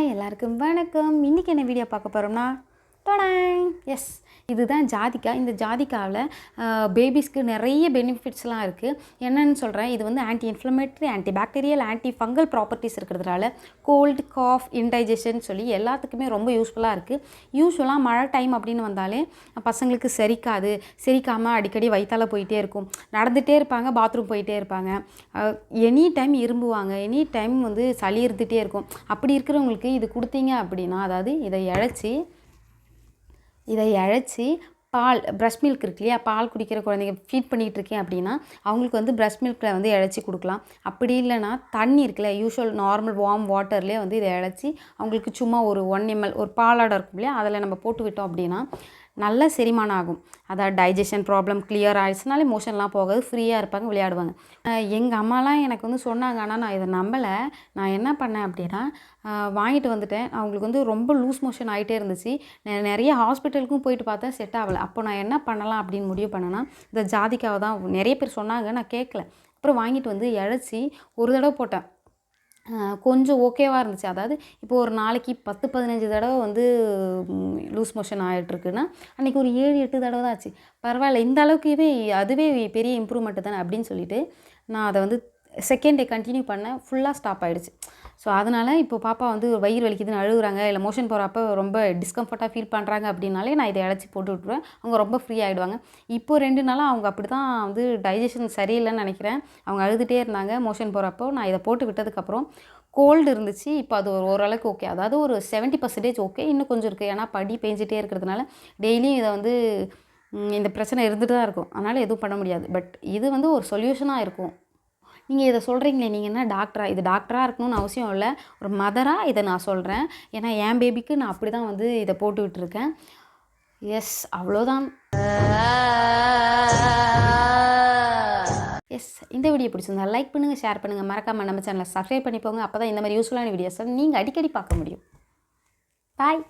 Hi எல்லாருக்கும் வணக்கம். இன்றைக்கி என்ன வீடியோ பார்க்க போகிறோம்னா டடாங் எஸ் இதுதான் ஜாதிக்காய். இந்த ஜாதிக்காவில் பேபிஸ்க்கு நிறைய பெனிஃபிட்ஸ்லாம் இருக்குது. என்னென்னு சொல்கிறேன். இது வந்து anti inflammatory, anti bacterial, anti fungal properties இருக்கிறதுனால கோல்டு, காஃப், இன்டைஜஷன் சொல்லி எல்லாத்துக்குமே ரொம்ப யூஸ்ஃபுல்லாக இருக்குது. யூஸ்வலாக மழை டைம் அப்படின்னு வந்தாலே பசங்களுக்கு செரிக்காமல் அடிக்கடி வயிற்றால போயிட்டே இருக்கும், நடந்துகிட்டே இருப்பாங்க, பாத்ரூம் போயிட்டே இருப்பாங்க, எனி டைம் இரும்புவாங்க, எனி டைம் வந்து சளி இருந்துகிட்டே இருக்கும். அப்படி இருக்கிறவங்களுக்கு இது கொடுத்தீங்க அப்படின்னா, அதாவது இதை இழைச்சி பால், ப்ரெஸ்ட் மில்க் இருக்கு இல்லையா, பால் குடிக்கிற குழந்தைங்க ஃபீட் பண்ணிகிட்டு இருக்கேன் அப்படின்னா அவங்களுக்கு வந்து ப்ரெஸ்ட் மில்கில் வந்து இழைச்சி கொடுக்கலாம். அப்படி இல்லைனா தண்ணி இருக்குல்ல, யூஷுவல் நார்மல் வார்ம் வாட்டர்லேயே வந்து இதை இழைச்சி அவங்களுக்கு சும்மா ஒரு 1 ml ஒரு பாலாடை இருக்கும் இல்லையா, அதில் நம்ம போட்டு விட்டோம் அப்படின்னா நல்ல செரிமானம் ஆகும். அதாவது டைஜஷன் ப்ராப்ளம் கிளியர் ஆகிடுச்சுனாலே மோஷன்லாம் போகாது, ஃப்ரீயாக இருப்பாங்க, விளையாடுவாங்க. எங்கள் அம்மாலாம் எனக்கு வந்து சொன்னாங்க, ஆனால் நான் இதை நம்பலை. நான் என்ன பண்ணேன் அப்படின்னா வாங்கிட்டு வந்துட்டேன். அவங்களுக்கு வந்து ரொம்ப லூஸ் மோஷன் ஆகிட்டே இருந்துச்சு. நிறைய ஹாஸ்பிட்டலுக்கும் போயிட்டு பார்த்தேன், செட் ஆகலை. அப்போ நான் என்ன பண்ணலாம் அப்படின்னு முடிவு பண்ணேன்னா, இந்த ஜாதிக்காவை தான் நிறைய பேர் சொன்னாங்க, நான் கேட்கல. அப்புறம் வாங்கிட்டு வந்து இழைச்சி ஒரு தடவை போட்டேன். கொஞ்சம் ஓகேவாக இருந்துச்சு. அதாவது இப்போ ஒரு நாளைக்கு 10-15 தடவை வந்து லூஸ் மோஷன் ஆகிட்டுருக்குன்னா அன்றைக்கி ஒரு 7-8 தடவை தான் ஆச்சு. பரவாயில்ல, இந்த அளவுக்கு அதுவே பெரிய இம்ப்ரூவ்மெண்ட்டு தானே அப்படின்னு சொல்லிட்டு நான் அதை வந்து செகண்ட் டே கண்டினியூ பண்ணேன். ஃபுல்லாக ஸ்டாப் ஆகிடுச்சு. ஸோ அதனால் இப்போ பாப்பா வந்து வயிறு வலிக்குதுன்னு அழுகுறாங்க, இல்லை மோஷன் போகிறப்ப ரொம்ப டிஸ்கம்ஃபர்ட்டாக ஃபீல் பண்ணுறாங்க அப்படின்னாலே நான் இதை இழைச்சி போட்டு விட்ருவேன். அவங்க ரொம்ப ஃப்ரீ ஆகிடுவாங்க. இப்போ 2 நாளாக அவங்க அப்படி தான் வந்து டைஜஷன் சரியில்லைன்னு நினைக்கிறேன். அவங்க அழுதுகிட்டே இருந்தாங்க மோஷன் போகிறப்போ. நான் இதை போட்டு விட்டதுக்கப்புறம் கோல்டு இருந்துச்சு. இப்போ அது ஓரளவுக்கு ஓகே, அதாவது ஒரு 70% ஓகே. இன்னும் கொஞ்சம் இருக்குது, ஏன்னா படி பேஞ்சிட்டே இருக்கிறதுனால டெய்லியும் இதை வந்து இந்த பிரச்சனை இருந்துட்டு தான் இருக்கும். அதனால் எதுவும் பண்ண முடியாது. பட் இது வந்து ஒரு சொல்யூஷனாக இருக்கும். நீங்கள் இதை சொல்கிறீங்களே, நீங்கள் என்ன டாக்டரா? இது டாக்டராக இருக்கணும்னு அவசியம் இல்லை, ஒரு மதராக இதை நான் சொல்கிறேன். ஏன்னா என் பேபிக்கு நான் அப்படி தான் வந்து இதை போட்டு விட்டுருக்கேன். எஸ், அவ்வளோதான். எஸ், இந்த வீடியோ பிடிச்சிருந்தா லைக் பண்ணுங்கள், ஷேர் பண்ணுங்கள், மறக்காமல் நம்ம சேனலை சப்ஸ்கிரைப் பண்ணிப்போங்க. அப்போ தான் இந்த மாதிரி யூஸ்ஃபுல்லான வீடியோஸை நீங்கள் அடிக்கடி பார்க்க முடியும். பாய்.